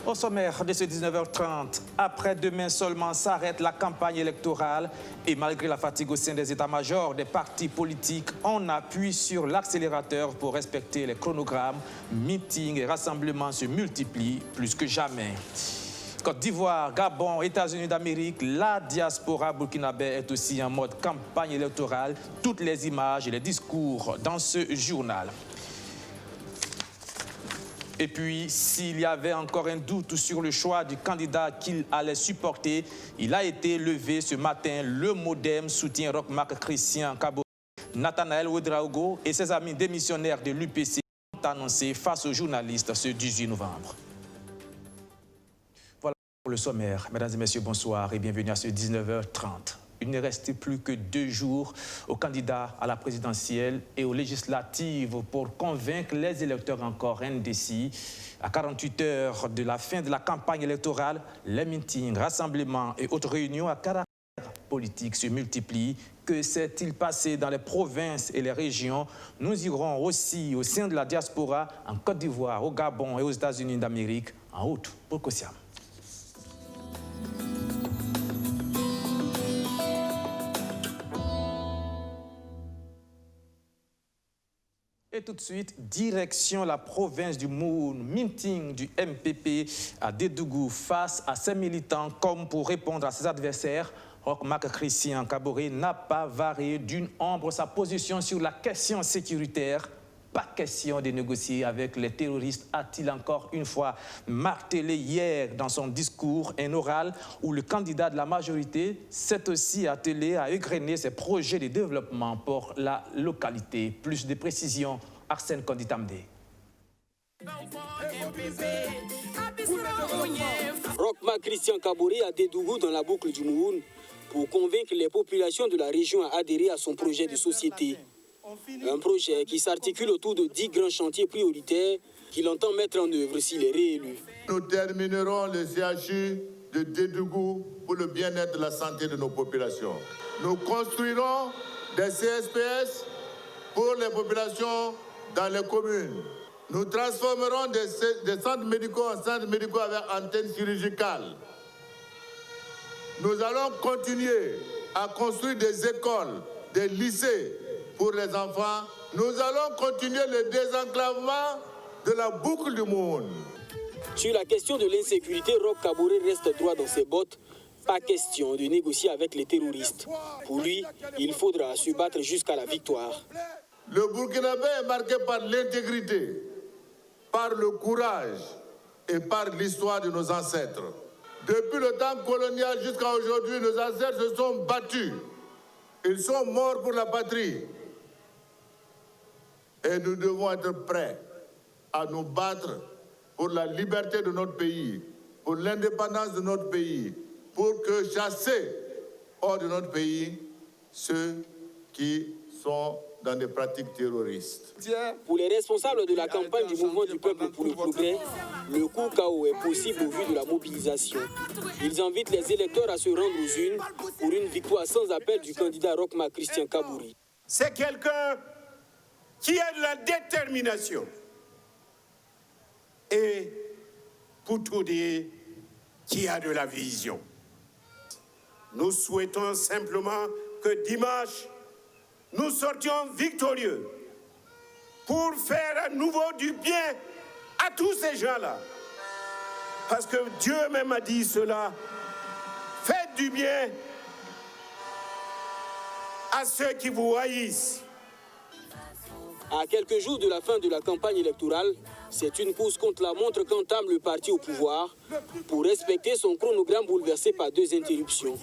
Au sommaire de ce 19h30, après-demain seulement s'arrête la campagne électorale et malgré la fatigue au sein des états-majors des partis politiques, on appuie sur l'accélérateur pour respecter les chronogrammes. Meetings et rassemblements se multiplient plus que jamais. Côte d'Ivoire, Gabon, États-Unis d'Amérique, la diaspora burkinabé est aussi en mode campagne électorale. Toutes les images et les discours dans ce journal. Et puis, s'il y avait encore un doute sur le choix du candidat qu'il allait supporter, il a été levé ce matin. Le MODEM soutient Roch Marc Christian Kaboré. Nathanaël Ouedraogo et ses amis démissionnaires de l'UPC ont annoncé face aux journalistes ce 18 novembre. Voilà pour le sommaire. Mesdames et messieurs, bonsoir et bienvenue à ce 19h30. Il ne reste plus que 2 jours aux candidats à la présidentielle et aux législatives pour convaincre les électeurs encore indécis. À 48 heures de la fin de la campagne électorale, les meetings, rassemblements et autres réunions à caractère politique se multiplient. Que s'est-il passé dans les provinces et les régions? Nous irons aussi au sein de la diaspora, en Côte d'Ivoire, au Gabon et aux États-Unis d'Amérique, en route pour Kosiam. Et tout de suite, direction la province du Mouhoun, meeting du MPP à Dédougou face à ses militants comme pour répondre à ses adversaires. Roch Marc Christian Kaboré n'a pas varié d'une ombre sa position sur la question sécuritaire. Pas question de négocier avec les terroristes, a-t-il encore une fois martelé hier dans son discours, un oral où le candidat de la majorité s'est aussi attelé à égrener ses projets de développement pour la localité. Plus de précisions, Arsène Konditamde. Roch Marc Christian Kaboré à Dédougou dans la boucle du Mouhoun pour convaincre les populations de la région à adhérer à son projet de société. Un projet qui s'articule autour de 10 grands chantiers prioritaires qu'il entend mettre en œuvre s'il est réélu. Nous terminerons le CHU de Dédougou pour le bien-être de la santé de nos populations. Nous construirons des CSPS pour les populations dans les communes. Nous transformerons des centres médicaux en centres médicaux avec antenne chirurgicale. Nous allons continuer à construire des écoles, des lycées pour les enfants. Nous allons continuer le désenclavement de la boucle du Mouhoun. Sur la question de l'insécurité, Roch Kaboré reste droit dans ses bottes. Pas question de négocier avec les terroristes. Pour lui, il faudra se battre jusqu'à la victoire. Le Burkinabé est marqué par l'intégrité, par le courage et par l'histoire de nos ancêtres. Depuis le temps colonial jusqu'à aujourd'hui, nos ancêtres se sont battus. Ils sont morts pour la patrie. Et nous devons être prêts à nous battre pour la liberté de notre pays, pour l'indépendance de notre pays, pour que chasser hors de notre pays ceux qui sont dans des pratiques terroristes. Pour les responsables de la campagne du mouvement du peuple pour le progrès, le coup KO est possible au vu de la mobilisation. Ils invitent les électeurs à se rendre aux urnes pour une victoire sans appel du candidat Roch Marc Christian Kaboré. C'est quelqu'un qui a de la détermination. Et, pour tout dire, qui a de la vision. Nous souhaitons simplement que dimanche, nous sortions victorieux pour faire à nouveau du bien à tous ces gens-là. Parce que Dieu même a dit cela, faites du bien à ceux qui vous haïssent. À quelques jours de la fin de la campagne électorale, c'est une course contre la montre qu'entame le parti au pouvoir pour respecter son chronogramme bouleversé par 2 interruptions.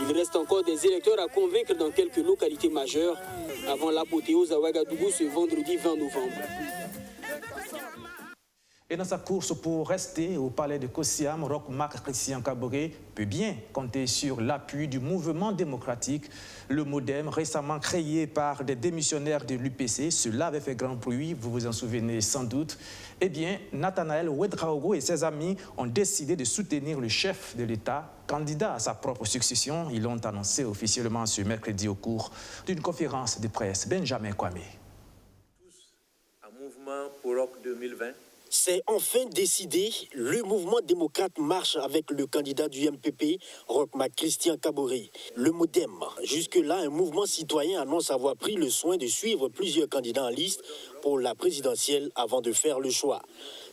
Il reste encore des électeurs à convaincre dans quelques localités majeures avant l'apothéose à Ouagadougou ce vendredi 20 novembre. Et dans sa course pour rester au palais de Kosiam, Roch Marc Christian Kaboré peut bien compter sur l'appui du mouvement démocratique, le MODEM, récemment créé par des démissionnaires de l'UPC. Cela avait fait grand bruit, vous vous en souvenez sans doute. Eh bien, Nathanaël Ouedraogo et ses amis ont décidé de soutenir le chef de l'État, candidat à sa propre succession. Ils l'ont annoncé officiellement ce mercredi au cours d'une conférence de presse. Benjamin Kwame. Un mouvement pour Roch 2020. C'est enfin décidé, le mouvement démocrate marche avec le candidat du MPP, Roch-Marc Christian Kaboré. Le MODEM, jusque-là un mouvement citoyen, annonce avoir pris le soin de suivre plusieurs candidats en liste pour la présidentielle avant de faire le choix.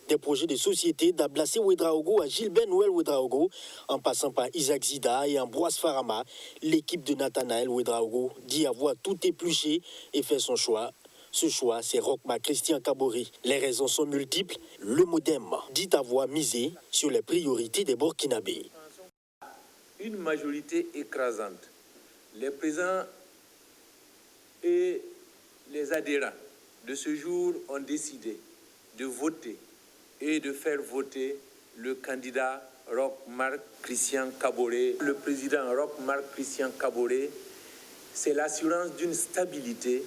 Des projets de société d'Ablassé Ouedraogo à Gilbert Noël Ouedraogo, en passant par Isaac Zida et Ambroise Farama, l'équipe de Nathanaël Ouedraogo dit avoir tout épluché et fait son choix. Ce choix, c'est Roch-Marc Christian Kaboré. Les raisons sont multiples. Le MODEM dit avoir misé sur les priorités des Burkinabés. Une majorité écrasante. Les présents et les adhérents de ce jour ont décidé de voter et de faire voter le candidat Roch-Marc Christian Kaboré. Le président Roch-Marc Christian Kaboré, c'est l'assurance d'une stabilité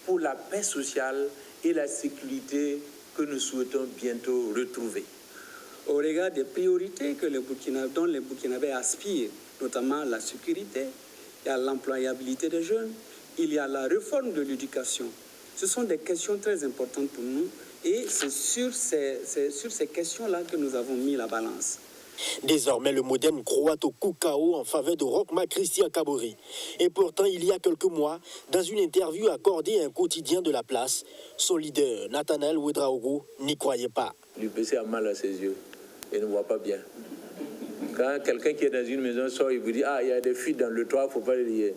pour la paix sociale et la sécurité que nous souhaitons bientôt retrouver. Au regard des priorités dont les Burkinabés aspirent, notamment la sécurité, il y a l'employabilité des jeunes, il y a la réforme de l'éducation. Ce sont des questions très importantes pour nous et c'est sur ces questions-là que nous avons mis la balance. Désormais, le MODEM croit au coup KO en faveur de Roch-Marc Christian Kaboré. Et pourtant, il y a quelques mois, dans une interview accordée à un quotidien de la place, son leader, Nathanaël Ouedraogo, n'y croyait pas. L'UPC a mal à ses yeux et ne voit pas bien. Quand quelqu'un qui est dans une maison sort, il vous dit « Ah, il y a des fuites dans le toit, il ne faut pas les lier ».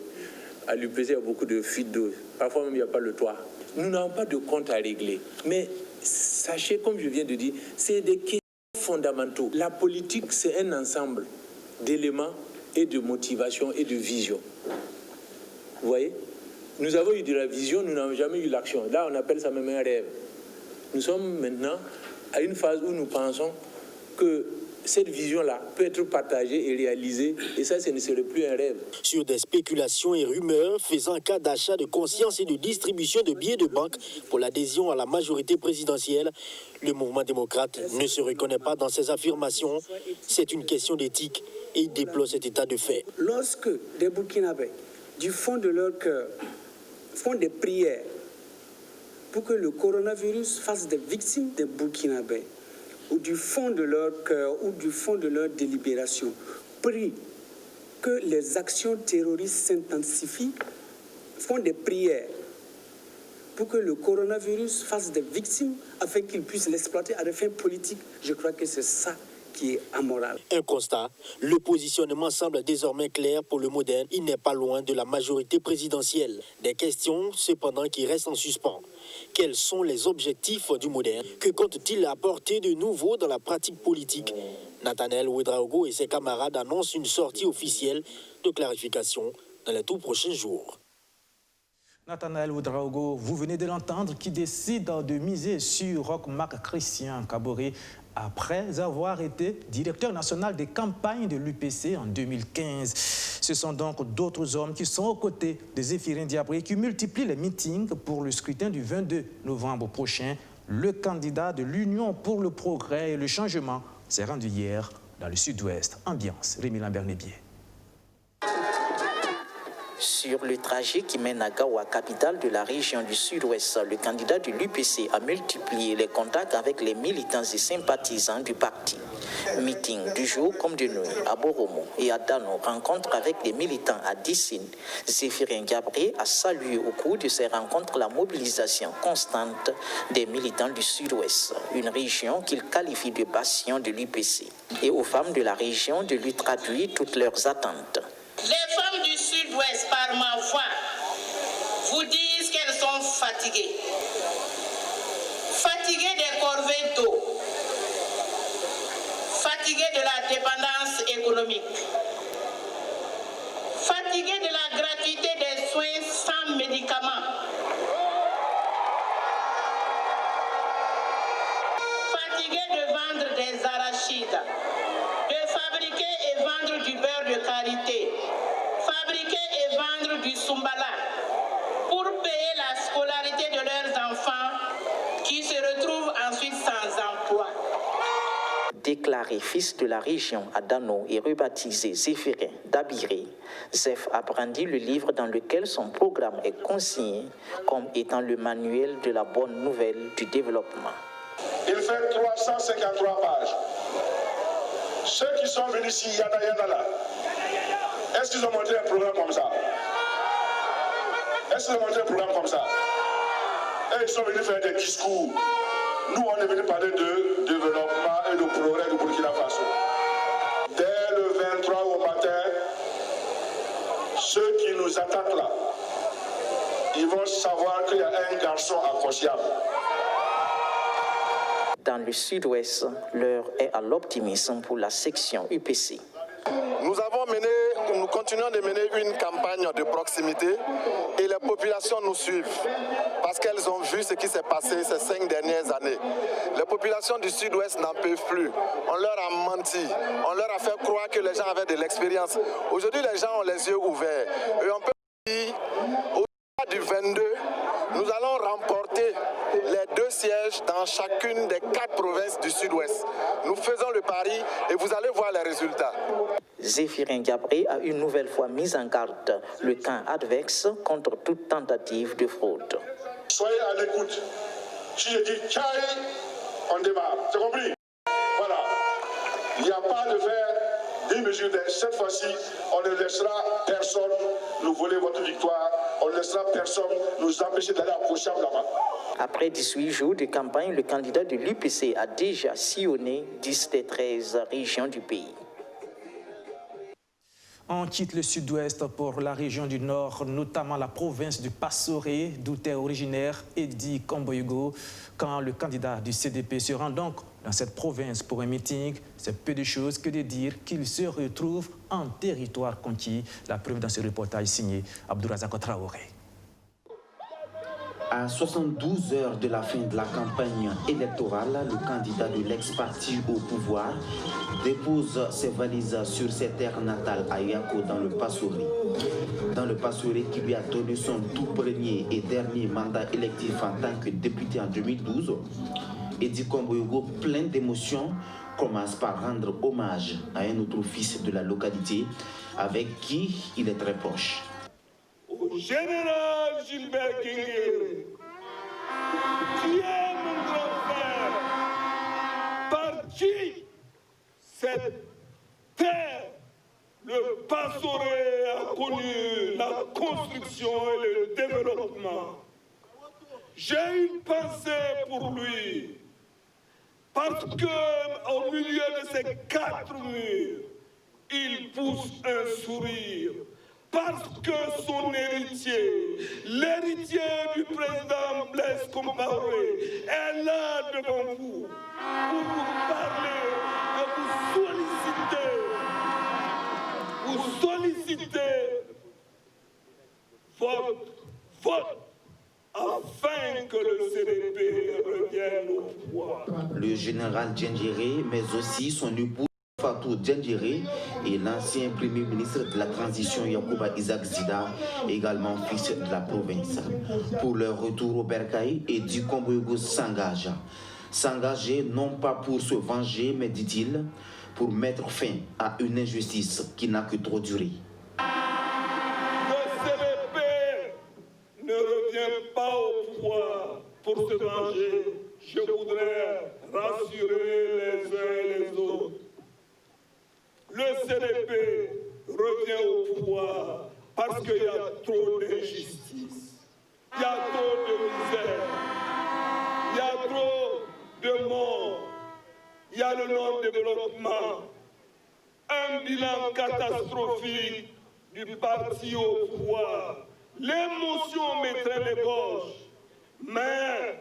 À l'UPC, il y a beaucoup de fuites d'eau. Parfois même, il n'y a pas le toit. Nous n'avons pas de compte à régler. Mais sachez, comme je viens de dire, c'est des questions fondamentaux. La politique, c'est un ensemble d'éléments et de motivation et de vision. Vous voyez? Nous avons eu de la vision, nous n'avons jamais eu l'action. Là, on appelle ça même un rêve. Nous sommes maintenant à une phase où nous pensons que cette vision-là peut être partagée et réalisée, et ça, ce ne serait plus un rêve. Sur des spéculations et rumeurs faisant cas d'achat de conscience et de distribution de billets de banque pour l'adhésion à la majorité présidentielle, le mouvement démocrate ne se reconnaît pas dans ces affirmations. C'est une question d'éthique et il déplore cet état de fait. Lorsque des Burkinabés, du fond de leur cœur, font des prières pour que le coronavirus fasse des victimes des Burkinabés, ou du fond de leur cœur, ou du fond de leur délibération, prient que les actions terroristes s'intensifient, font des prières pour que le coronavirus fasse des victimes afin qu'ils puissent l'exploiter à des fins politiques. Je crois que c'est ça qui est amoral. Un constat, le positionnement semble désormais clair pour le MODEM. Il n'est pas loin de la majorité présidentielle. Des questions, cependant, qui restent en suspens. Quels sont les objectifs du MODEM? Que compte-t-il apporter de nouveau dans la pratique politique? Nathanaël Ouedraogo et ses camarades annoncent une sortie officielle de clarification dans les tout prochains jours. Nathanaël Ouedraogo, vous venez de l'entendre, qui décide de miser sur Roch-Marc Christian Kaboré après avoir été directeur national des campagnes de l'UPC en 2015. Ce sont donc d'autres hommes qui sont aux côtés de Zéphirin Diabré qui multiplient les meetings pour le scrutin du 22 novembre prochain. Le candidat de l'Union pour le progrès et le changement s'est rendu hier dans le sud-ouest. Ambiance, Rémi Lambert-Nébier. Sur le trajet qui mène à Gawa, capitale de la région du sud-ouest, le candidat de l'UPC a multiplié les contacts avec les militants et sympathisants du parti. Meeting du jour comme de nuit à Boromo et à Dano, rencontre avec les militants à Dissine. Zéphirin Diabré a salué au cours de ces rencontres la mobilisation constante des militants du sud-ouest, une région qu'il qualifie de bastion de l'UPC. Et aux femmes de la région de lui traduire toutes leurs attentes. Les femmes du sud-ouest, par ma voix, vous disent qu'elles sont fatiguées. Fatiguées des corvées d'eau. Fatiguées de la dépendance économique. Fatiguées de la gratuité des soins sans médicaments. Fatiguées de vendre des arachides. De fabriquer et vendre du beurre de karité. Fabriquer et vendre du sumbala pour payer la scolarité de leurs enfants qui se retrouvent ensuite sans emploi. Déclaré fils de la région à Dano et rebaptisé Zéphirin d'Abiré, Zeph a brandi le livre dans lequel son programme est consigné comme étant le manuel de la bonne nouvelle du développement. Il fait 353 pages. Ceux qui sont venus ici, Yana là, est-ce qu'ils ont montré un programme comme ça? Est-ce qu'ils ont montré un programme comme ça? Et ils sont venus faire des discours. Nous, on est venus parler de développement et de progrès du Burkina Faso. Dès le 23 au matin, ceux qui nous attaquent là, ils vont savoir qu'il y a un garçon accrochable. Dans le sud-ouest, l'heure est à l'optimisme pour la section UPC. Nous continuons de mener une campagne de proximité et les populations nous suivent parce qu'elles ont vu ce qui s'est passé ces 5 dernières années. Les populations du sud-ouest n'en peuvent plus. On leur a menti, on leur a fait croire que les gens avaient de l'expérience. Aujourd'hui, les gens ont les yeux ouverts. Et on peut dire, au-delà du 22, nous allons remporter les 2 sièges dans chacune des 4 provinces du sud-ouest. Nous faisons le pari et vous allez voir les résultats. Zéphirin Gabré a une nouvelle fois mis en garde le camp adverse contre toute tentative de fraude. Soyez à l'écoute. Si je dis Tchaï, on démarre. C'est compris? Voilà. Il n'y a pas de faire des mesures. Cette fois-ci, on ne laissera personne nous voler votre victoire. On ne laissera personne nous empêcher d'aller à Kocham là-bas. Après 18 jours de campagne, le candidat de l'UPC a déjà sillonné 10 des 13 régions du pays. On quitte le sud-ouest pour la région du nord, notamment la province du Passoré, d'où est originaire Eddy Kamboyogo. Quand le candidat du CDP se rend donc dans cette province pour un meeting, c'est peu de choses que de dire qu'il se retrouve en territoire conquis. La preuve dans ce reportage signé Abdourazak Traoré. À 72 heures de la fin de la campagne électorale, le candidat de l'ex-parti au pouvoir dépose ses valises sur ses terres natales à Yako dans le Passoré. Dans le Passoré qui lui a donné son tout premier et dernier mandat électif en tant que député en 2012, Eddy Kamboyogo, plein d'émotions, commence par rendre hommage à un autre fils de la localité avec qui il est très proche. Général Gilbert Guingéré, qui est mon grand frère, par qui cette terre, le Passoré, a connu la construction et le développement. J'ai une pensée pour lui, parce qu'au milieu de ces 4 murs, il pousse un sourire. Parce que son héritier, l'héritier du président Blaise Compaoré, est là devant vous pour vous parler et vous solliciter votre vote afin que le CDP revienne au pouvoir. Le général Djendjéré, mais aussi son époux Fatou Djendjéré et l'ancien premier ministre de la transition Yacouba Isaac Zida, également fils de la province. Pour leur retour au Bercail, Eddy Kamboyogo s'engage. S'engager non pas pour se venger, mais dit-il, pour mettre fin à une injustice qui n'a que trop duré. Le CDP ne revient pas au pouvoir pour se venger. Je voudrais rassurer les uns et les autres. Le CDP revient au pouvoir parce qu'il y a trop d'injustice, il y a trop de misère, il y a trop de morts, il y a le non-développement, un bilan catastrophique du parti au pouvoir. L'émotion mettrait les gauches, mais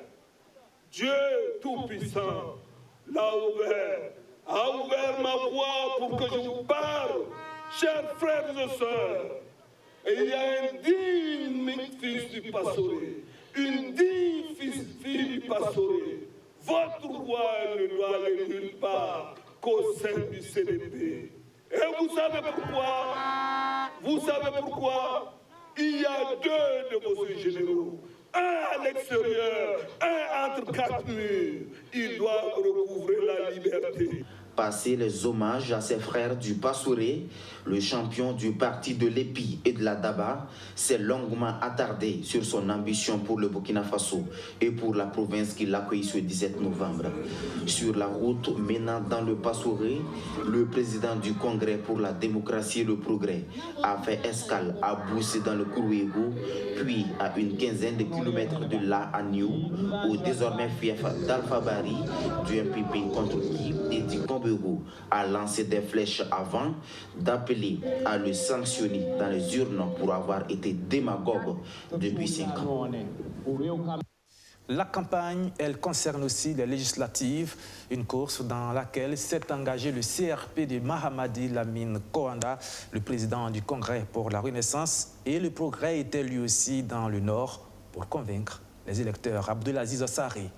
Dieu Tout-Puissant l'a a ouvert ma voix pour que je vous parle, chers frères et sœurs. Et il y a un digne fils du Passoré, une digne fille du Passoré. Votre roi ne doit aller nulle part qu'au sein du CDP. Et vous savez pourquoi? Vous savez pourquoi? Il y a 2 de vos généraux. Un à l'extérieur, un entre 4 murs. Il doit recouvrer la liberté. passer les hommages à ses frères du Passouré. Le champion du parti de l'Épi et de la Daba s'est longuement attardé sur son ambition pour le Burkina Faso et pour la province qui l'accueille ce 17 novembre. Sur la route menant dans le Passouré, le président du Congrès pour la démocratie et le progrès a fait escale à Boussé dans le Kourouégo, puis à une quinzaine de kilomètres de là à Niou, au désormais fief d'Alpha Bari du MPP contre qui Edi Kombego a lancé des flèches avant d'appeler à le sanctionner dans les urnes pour avoir été démagogue depuis 5 ans. La campagne, elle concerne aussi les législatives, une course dans laquelle s'est engagé le CRP de Mahamadi Lamine Kouanda, le président du Congrès pour la Renaissance, et le progrès était lui aussi dans le Nord pour convaincre les électeurs. Abdelaziz Assari.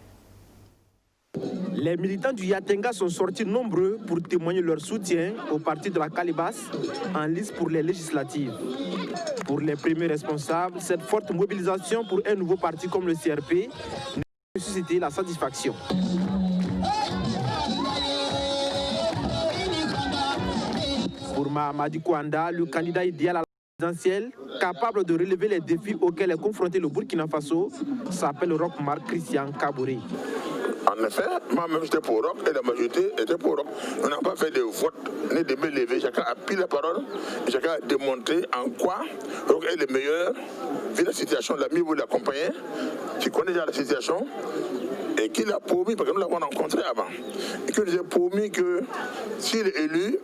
Les militants du Yatenga sont sortis nombreux pour témoigner leur soutien au parti de la Calebasse en lice pour les législatives. Pour les premiers responsables, cette forte mobilisation pour un nouveau parti comme le CRP n'a suscité la satisfaction. Pour Mahamadi Kouanda, le candidat idéal à la présidentielle, capable de relever les défis auxquels est confronté le Burkina Faso, s'appelle Roch-Marc Christian Kaboré. En effet, moi-même j'étais pour Roch et la majorité était pour Roch. On n'a pas fait de vote ni de main levée. Chacun a pris la parole et chacun a démontré en quoi Roch est le meilleur, vu la situation, l'ami vous l'accompagner, qui connaît déjà la situation et qui l'a promis, parce que nous l'avons rencontré avant, et qui nous a promis que s'il est élu,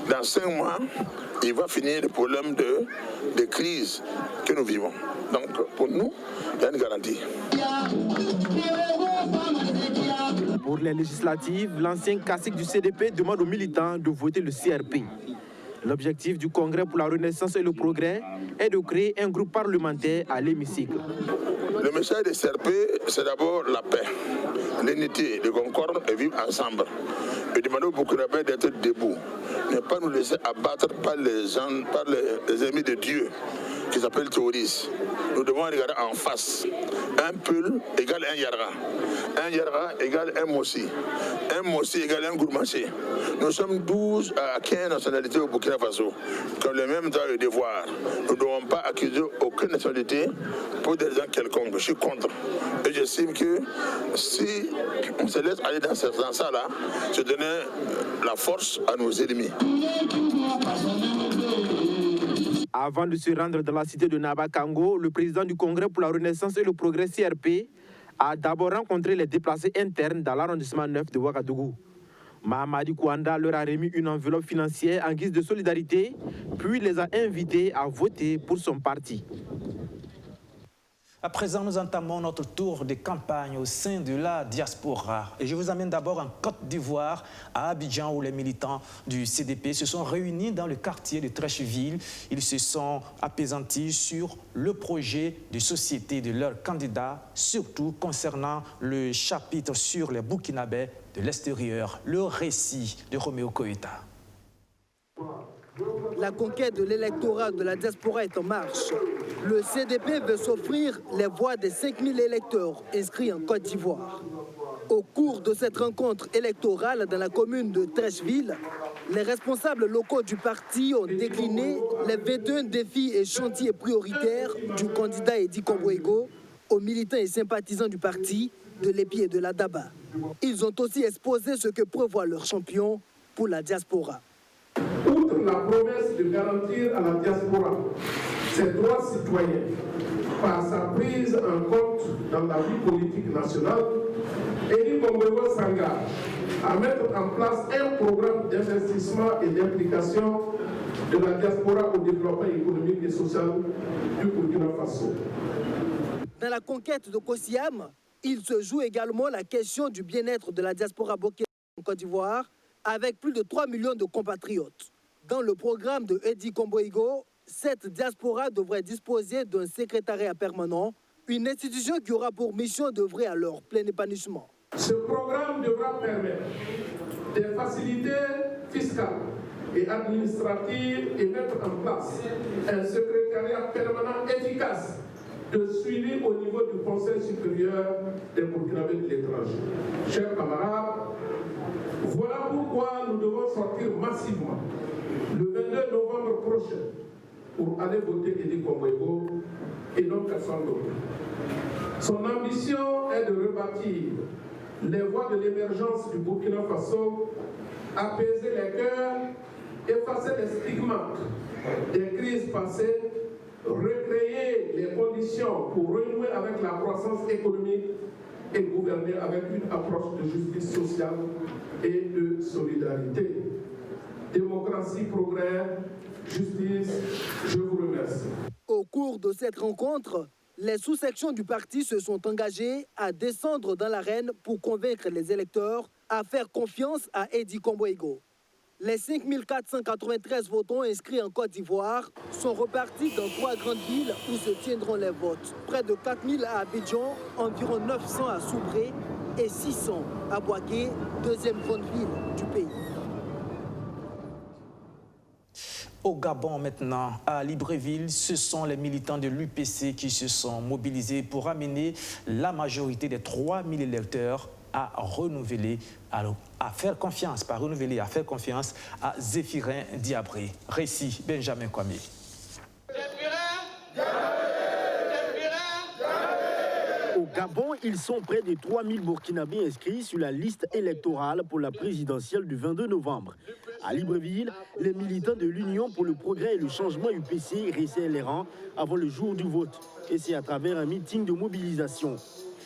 dans 5 mois, il va finir le problème de crise que nous vivons. Donc pour nous, il y a une garantie. Pour les législatives, l'ancien cacique du CDP demande aux militants de voter le CRP. L'objectif du Congrès pour la Renaissance et le progrès est de créer un groupe parlementaire à l'hémicycle. Le message du CRP, c'est d'abord la paix, l'unité, le concorde et vivre ensemble. Et demander aux Burkinabés d'être debout, ne pas nous laisser abattre par les gens, par les ennemis de Dieu qui s'appellent terroristes. Nous devons regarder en face. Un Peul égale un Yara. Un Yara égale un Mossi. Un Mossi égale un Gourmaché. Nous sommes 12 à 15 nationalités au Burkina Faso, qui ont le même droit et devoir. Nous ne devons pas accuser aucune nationalité pour des raisons quelconques. Je suis contre. Et j'estime que si on se laisse aller dans ça là, c'est donner la force à nos ennemis. Avant de se rendre dans la cité de Nabakango, le président du Congrès pour la Renaissance et le progrès CRP a d'abord rencontré les déplacés internes dans l'arrondissement 9 de Ouagadougou. Mahamadi Kouanda leur a remis une enveloppe financière en guise de solidarité, puis les a invités à voter pour son parti. À présent, nous entamons notre tour de campagne au sein de la diaspora. Et je vous amène d'abord en Côte d'Ivoire, à Abidjan, où les militants du CDP se sont réunis dans le quartier de Trècheville. Ils se sont apaisantis sur le projet de société de leurs candidats, surtout concernant le chapitre sur les Burkinabés de l'extérieur. Le récit de Roméo Koïta. La conquête de l'électorat de la diaspora est en marche. Le CDP veut s'offrir les voix des 5000 électeurs inscrits en Côte d'Ivoire. Au cours de cette rencontre électorale dans la commune de Trècheville, les responsables locaux du parti ont décliné les 21 défis et chantiers prioritaires du candidat Edi Kombego aux militants et sympathisants du parti, de l'Épi et de la Daba. Ils ont aussi exposé ce que prévoit leur champion pour la diaspora. Outre la promesse de garantir à la diaspora ses droits citoyens par sa prise en compte dans la vie politique nationale, Edi Kombego s'engage à mettre en place un programme d'investissement et d'implication de la diaspora au développement économique et social du Burkina Faso. Dans la conquête de Kosiam, il se joue également la question du bien-être de la diaspora burkinabé en Côte d'Ivoire, avec plus de 3 millions de compatriotes. Dans le programme de Edi Kombego, cette diaspora devrait disposer d'un secrétariat permanent, une institution qui aura pour mission d'œuvrer à leur plein épanouissement. Ce programme devra permettre des facilités fiscales et administratives et mettre en place un secrétariat permanent efficace de suivi au niveau du Conseil supérieur des Burkinabés de l'étranger. Chers camarades, Voilà pourquoi nous devons sortir massivement le 22 novembre prochain pour aller voter Edi Kombouego et non personne d'autre. Son ambition est de rebâtir les voies de l'émergence du Burkina Faso, apaiser les cœurs, effacer les stigmates des crises passées, recréer les conditions pour renouer avec la croissance économique et gouverner avec une approche de justice sociale et de solidarité. Démocratie, progrès, justice, je vous remercie. Au cours de cette rencontre, les sous-sections du parti se sont engagées à descendre dans l'arène pour convaincre les électeurs à faire confiance à Edi Kombouego. Les 5493 votants inscrits en Côte d'Ivoire sont repartis dans 3 grandes villes où se tiendront les votes. Près de 4000 à Abidjan, environ 900 à Soubré et 600 à Boaké, deuxième grande ville du pays. Au Gabon maintenant, à Libreville, ce sont les militants de l'UPC qui se sont mobilisés pour amener la majorité des 3000 électeurs à renouveler, à faire confiance, pas renouveler, à faire confiance à Zéphirin Diabré. Récit Benjamin Kwame. Au Gabon, ils sont près de 3000 Burkinabés inscrits sur la liste électorale pour la présidentielle du 22 novembre. À Libreville, les militants de l'Union pour le progrès et le changement UPC resserrent les rangs avant le jour du vote. Et c'est à travers un meeting de mobilisation.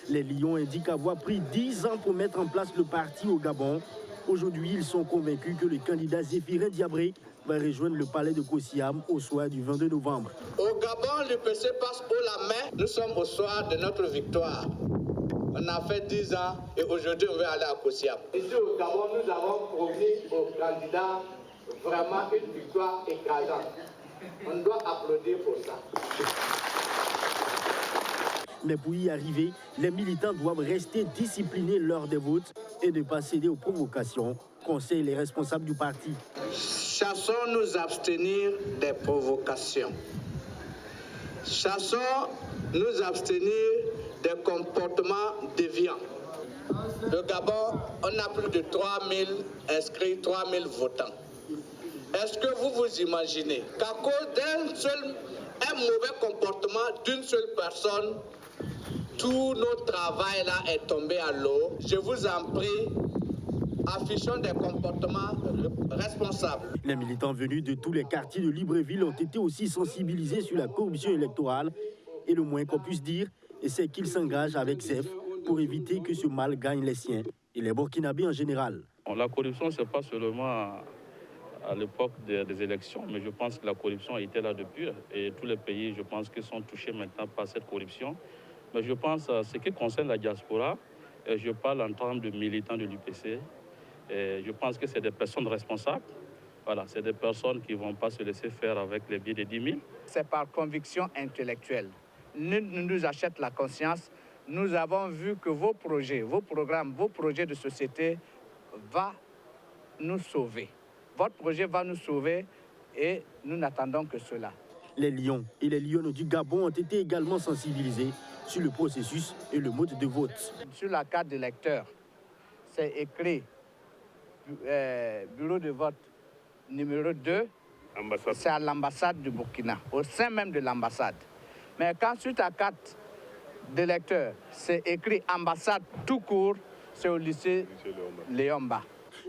Les Lions indiquent avoir pris 10 ans pour mettre en place le parti au Gabon. Aujourd'hui, ils sont convaincus que le candidat Zéphirin Diabré va rejoindre le palais de Kosiam au soir du 22 novembre. Au Gabon, l'UPC passe haut la main. Nous sommes au soir de notre victoire. On a fait 10 ans et aujourd'hui, on va aller à Kosiam. Ici au Gabon, nous avons promis au candidat vraiment une victoire écrasante. On doit applaudir pour ça. Mais pour y arriver, les militants doivent rester disciplinés lors des votes et ne pas céder aux provocations, conseillent les responsables du parti. Chassons nous abstenir des provocations. Chassons nous abstenir des comportements déviants. Le Gabon, on a plus de 3000 inscrits, 3000 votants. Est-ce que vous vous imaginez qu'à cause un mauvais comportement d'une seule personne, tout notre travail là est tombé à l'eau? Je vous en prie, affichons des comportements responsables. Les militants venus de tous les quartiers de Libreville ont été aussi sensibilisés sur la corruption électorale. Et le moins qu'on puisse dire, c'est qu'ils s'engagent avec Zef pour éviter que ce mal gagne les siens et les Burkinabés en général. La corruption, ce n'est pas seulement à l'époque des élections, mais je pense que la corruption était là depuis. Et tous les pays, je pense, qui sont touchés maintenant par cette corruption. Mais je pense, ce qui concerne la diaspora, je parle en termes de militants de l'UPC. Je pense que c'est des personnes responsables. Voilà, c'est des personnes qui ne vont pas se laisser faire avec les billets de 10 000. C'est par conviction intellectuelle. Nous achètent la conscience. Nous avons vu que vos projets, vos programmes, vos projets de société vont nous sauver. Votre projet va nous sauver et nous n'attendons que cela. Les Lions et les Lionnes du Gabon ont été également sensibilisés sur le processus et le mode de vote. Sur la carte d'électeur, c'est écrit bureau de vote numéro 2, c'est à l'ambassade du Burkina, au sein même de l'ambassade. Mais quand sur ta carte d'électeur, c'est écrit ambassade tout court, c'est au lycée Léomba.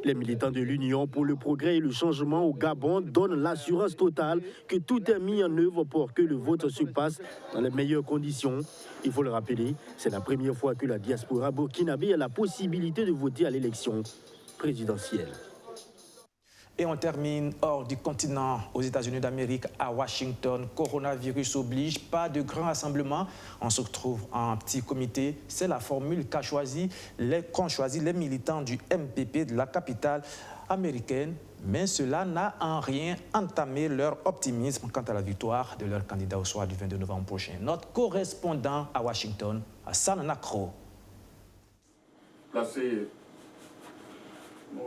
Les militants de l'Union pour le progrès et le changement au Gabon donnent l'assurance totale que tout est mis en œuvre pour que le vote se passe dans les meilleures conditions. Il faut le rappeler, c'est la première fois que la diaspora burkinabé a la possibilité de voter à l'élection présidentielle. Et on termine hors du continent, aux États-Unis d'Amérique, à Washington. Coronavirus oblige, pas de grand rassemblement. On se retrouve en petit comité. C'est la formule qu'ont choisi les militants du MPP de la capitale américaine. Mais cela n'a en rien entamé leur optimisme quant à la victoire de leur candidat au soir du 22 novembre prochain. Notre correspondant à Washington, Hassan Nakro. Placé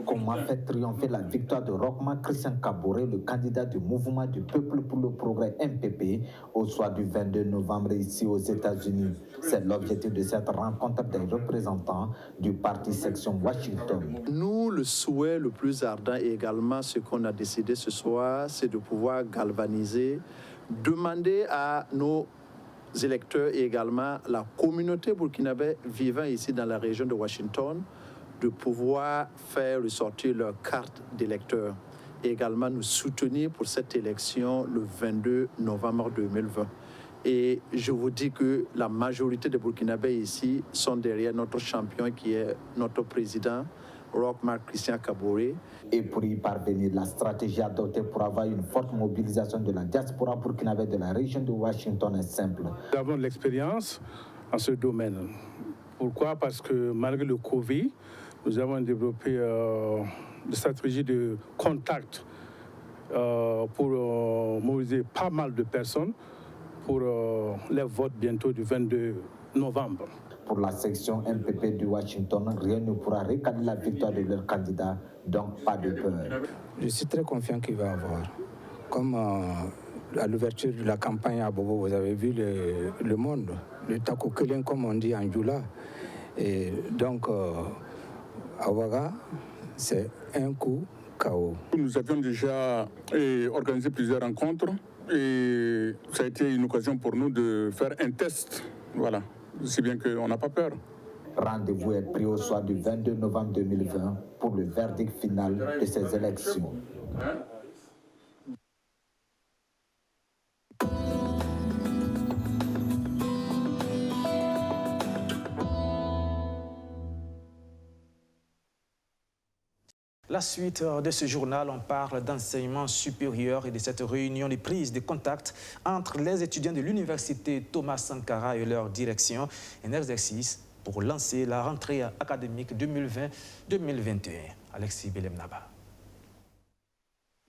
Comment faire triompher la victoire de Rochma Christian Kaboré, le candidat du mouvement du peuple pour le progrès MPP, au soir du 22 novembre ici aux États-Unis? C'est l'objectif de cette rencontre des représentants du parti section Washington. Nous, le souhait le plus ardent et également ce qu'on a décidé ce soir, c'est de pouvoir galvaniser, demander à nos électeurs et également la communauté burkinabé vivant ici dans la région de Washington de pouvoir faire ressortir leur carte d'électeur et également nous soutenir pour cette élection le 22 novembre 2020. Et je vous dis que la majorité des Burkinabés ici sont derrière notre champion qui est notre président, Rochma Christian Kaboré. Et pour y parvenir, la stratégie adoptée pour avoir une forte mobilisation de la diaspora burkinabé de la région de Washington est simple. Nous avons de l'expérience en ce domaine. Pourquoi? Parce que malgré le Covid, nous avons développé des stratégies de contact pour mobiliser pas mal de personnes pour les votes bientôt du 22 novembre. Pour la section MPP de Washington, rien ne pourra recaler la victoire de leur candidat, donc pas de peur. Je suis très confiant qu'il va avoir. Comme à l'ouverture de la campagne à Bobo, vous avez vu le monde, le takokelen comme on dit en Djoula. Et donc, à Ouaga, c'est un coup KO. Nous avions déjà organisé plusieurs rencontres et ça a été une occasion pour nous de faire un test. Voilà, si bien qu'on n'a pas peur. Rendez-vous est pris au soir du 22 novembre 2020 pour le verdict final de ces élections. La suite de ce journal, on parle d'enseignement supérieur et de cette réunion de prise de contact entre les étudiants de l'université Thomas Sankara et leur direction. Un exercice pour lancer la rentrée académique 2020-2021. Alexis Belemnaba.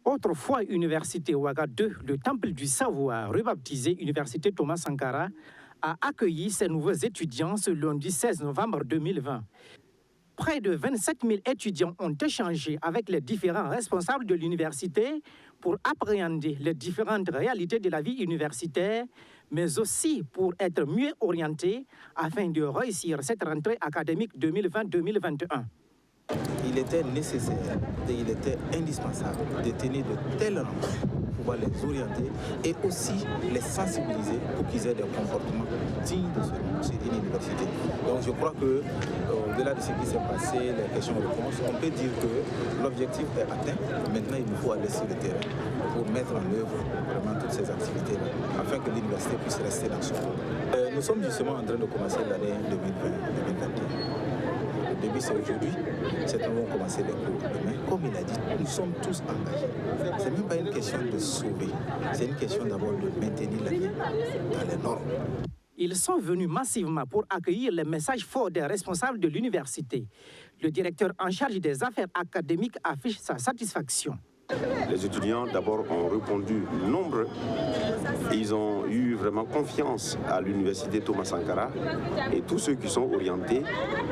Autrefois Université Ouaga 2, le temple du savoir, rebaptisé Université Thomas Sankara, a accueilli ses nouveaux étudiants ce lundi 16 novembre 2020. Près de 27 000 étudiants ont échangé avec les différents responsables de l'université pour appréhender les différentes réalités de la vie universitaire, mais aussi pour être mieux orientés afin de réussir cette rentrée académique 2020-2021. Il était nécessaire et il était indispensable de tenir de telles rencontres pour pouvoir les orienter et aussi les sensibiliser pour qu'ils aient des comportements dignes de ce nom, d'une université. Donc je crois que au-delà de ce qui s'est passé, les questions-réponses, on peut dire que l'objectif est atteint. Maintenant, il nous faut aller sur le terrain pour mettre en œuvre vraiment toutes ces activités-là afin que l'université puisse rester dans son rôle. Nous sommes justement en train de commencer l'année 2020-2021. Le début, c'est aujourd'hui. C'est nous vont commencer les cours demain. Comme il a dit, nous sommes tous engagés. Ce n'est même pas une question de sauver. C'est une question d'abord de maintenir la vie dans les normes. Ils sont venus massivement pour accueillir les messages forts des responsables de l'université. Le directeur en charge des affaires académiques affiche sa satisfaction. Les étudiants d'abord ont répondu nombreux. Ils ont eu vraiment confiance à l'université Thomas Sankara et tous ceux qui sont orientés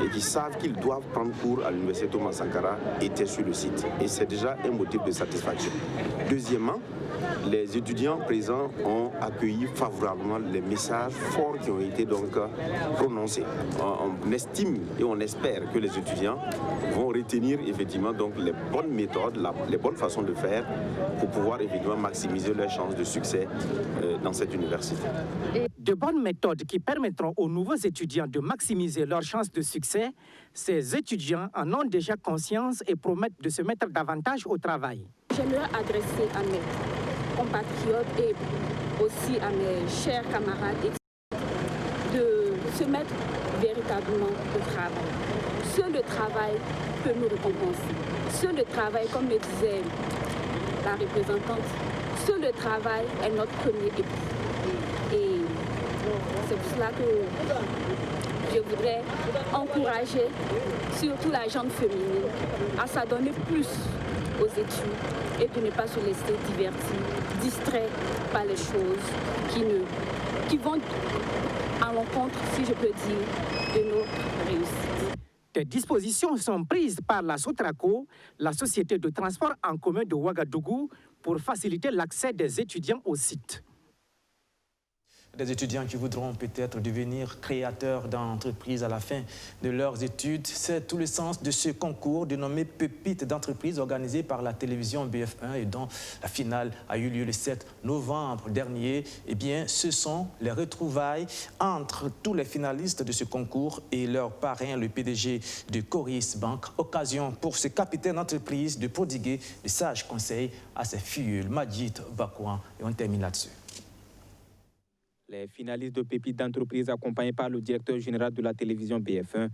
et qui savent qu'ils doivent prendre cours à l'université Thomas Sankara étaient sur le site. Et c'est déjà un motif de satisfaction. Deuxièmement, les étudiants présents ont accueilli favorablement les messages forts qui ont été donc prononcés. On estime et on espère que les étudiants vont retenir effectivement donc les bonnes méthodes, les bonnes façons de faire pour pouvoir évidemment maximiser leurs chances de succès dans cette université. De bonnes méthodes qui permettront aux nouveaux étudiants de maximiser leurs chances de succès, ces étudiants en ont déjà conscience et promettent de se mettre davantage au travail. J'aimerais adresser à mes compatriotes et aussi à mes chers camarades de se mettre véritablement au travail. Seul le travail peut nous récompenser. Seul le travail, comme le disait la représentante, seul le travail est notre premier époux. Et c'est pour cela que je voudrais encourager surtout la gente féminine à s'adonner plus aux études et de ne pas se laisser divertir, distraire par les choses qui vont à l'encontre, si je peux dire, de notre réussite. Des dispositions sont prises par la Sotraco, la société de transport en commun de Ouagadougou, pour faciliter l'accès des étudiants au site. Des étudiants qui voudront peut-être devenir créateurs d'entreprises à la fin de leurs études. C'est tout le sens de ce concours dénommé Pépites d'entreprise organisé par la télévision BF1 et dont la finale a eu lieu le 7 novembre dernier. Eh bien, ce sont les retrouvailles entre tous les finalistes de ce concours et leur parrain, le PDG de Coris Bank. Occasion pour ce capitaine d'entreprise de prodiguer de sages conseils à ses filleuls, Majid Bakouan. Et on termine là-dessus. Les finalistes de Pépites d'entreprise accompagnés par le directeur général de la télévision BF1,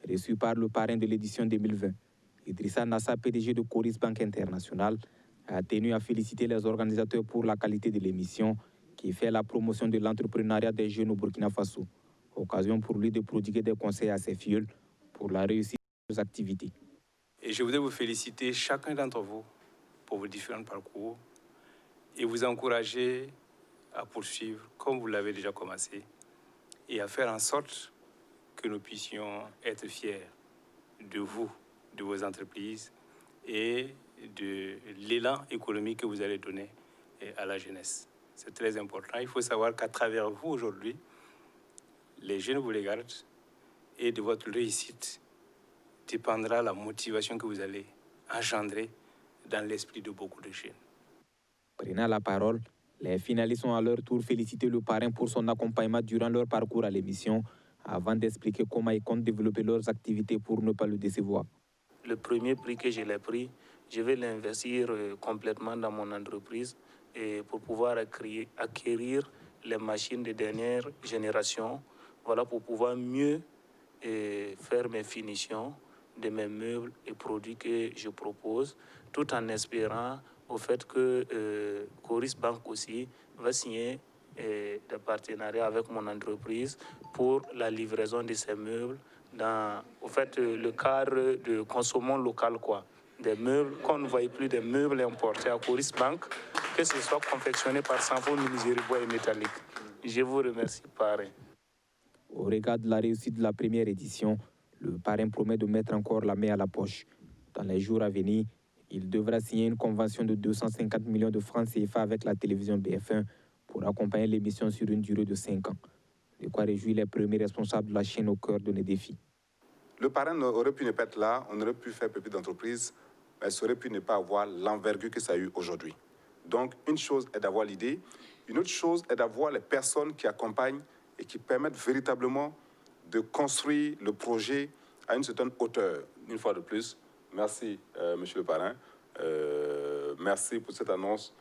reçu par le parrain de l'édition 2020, Idrissa Nassa, PDG de Coris Bank International, a tenu à féliciter les organisateurs pour la qualité de l'émission qui fait la promotion de l'entrepreneuriat des jeunes au Burkina Faso. Occasion pour lui de prodiguer des conseils à ses filleuls pour la réussite de leurs activités. Et je voudrais vous féliciter chacun d'entre vous pour vos différents parcours et vous encourager à poursuivre comme vous l'avez déjà commencé et à faire en sorte que nous puissions être fiers de vous, de vos entreprises et de l'élan économique que vous allez donner à la jeunesse. C'est très important. Il faut savoir qu'à travers vous aujourd'hui, les jeunes vous les gardent et de votre réussite dépendra la motivation que vous allez engendrer dans l'esprit de beaucoup de jeunes. Prenant la parole, les finalistes ont à leur tour félicité le parrain pour son accompagnement durant leur parcours à l'émission, avant d'expliquer comment ils comptent développer leurs activités pour ne pas le décevoir. Le premier prix que je l'ai pris, je vais l'investir complètement dans mon entreprise et pour pouvoir acquérir les machines de dernière génération, voilà, pour pouvoir mieux faire mes finitions de mes meubles et produits que je propose, tout en espérant au fait que Coris Bank aussi va signer des partenariats avec mon entreprise pour la livraison de ces meubles dans le cadre de consommation local, quoi. Des meubles, qu'on ne voit plus des meubles importés à Coris Bank, que ce soit confectionné par Sanfo, menuiserie bois et métallique. Je vous remercie, parrain. Au regard de la réussite de la première édition, le parrain promet de mettre encore la main à la poche. Dans les jours à venir, il devra signer une convention de 250 millions de francs CFA avec la télévision BF1 pour accompagner l'émission sur une durée de 5 ans. De quoi réjouir les premiers responsables de la chaîne au cœur de nos défis. Le parrain aurait pu ne pas être là, on aurait pu faire Pépites d'entreprise, mais ça aurait pu ne pas avoir l'envergure que ça a eu aujourd'hui. Donc, une chose est d'avoir l'idée, une autre chose est d'avoir les personnes qui accompagnent et qui permettent véritablement de construire le projet à une certaine hauteur. Une fois de plus, merci, monsieur le parrain. Merci pour cette annonce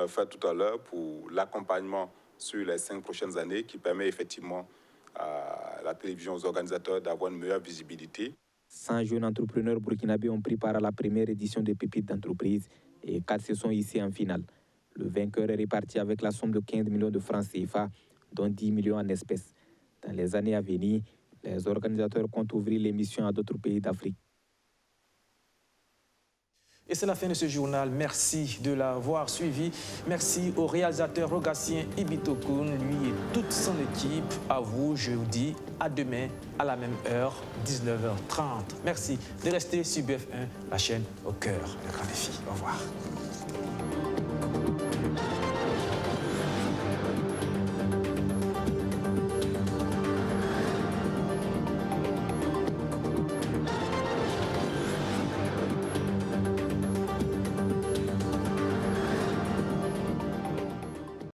faite tout à l'heure pour l'accompagnement sur les 5 prochaines années qui permet effectivement à la télévision, aux organisateurs d'avoir une meilleure visibilité. 100 jeunes entrepreneurs burkinabés ont pris part à la première édition de Pépites d'entreprise et 4 se sont ici en finale. Le vainqueur est réparti avec la somme de 15 millions de francs CFA, dont 10 millions en espèces. Dans les années à venir, les organisateurs comptent ouvrir l'émission à d'autres pays d'Afrique. Et c'est la fin de ce journal. Merci de l'avoir suivi. Merci au réalisateur Rogatien Ibitokoun, lui et toute son équipe. À vous, je vous dis à demain à la même heure, 19h30. Merci de rester sur BF1, la chaîne au cœur de grand défi. Au revoir.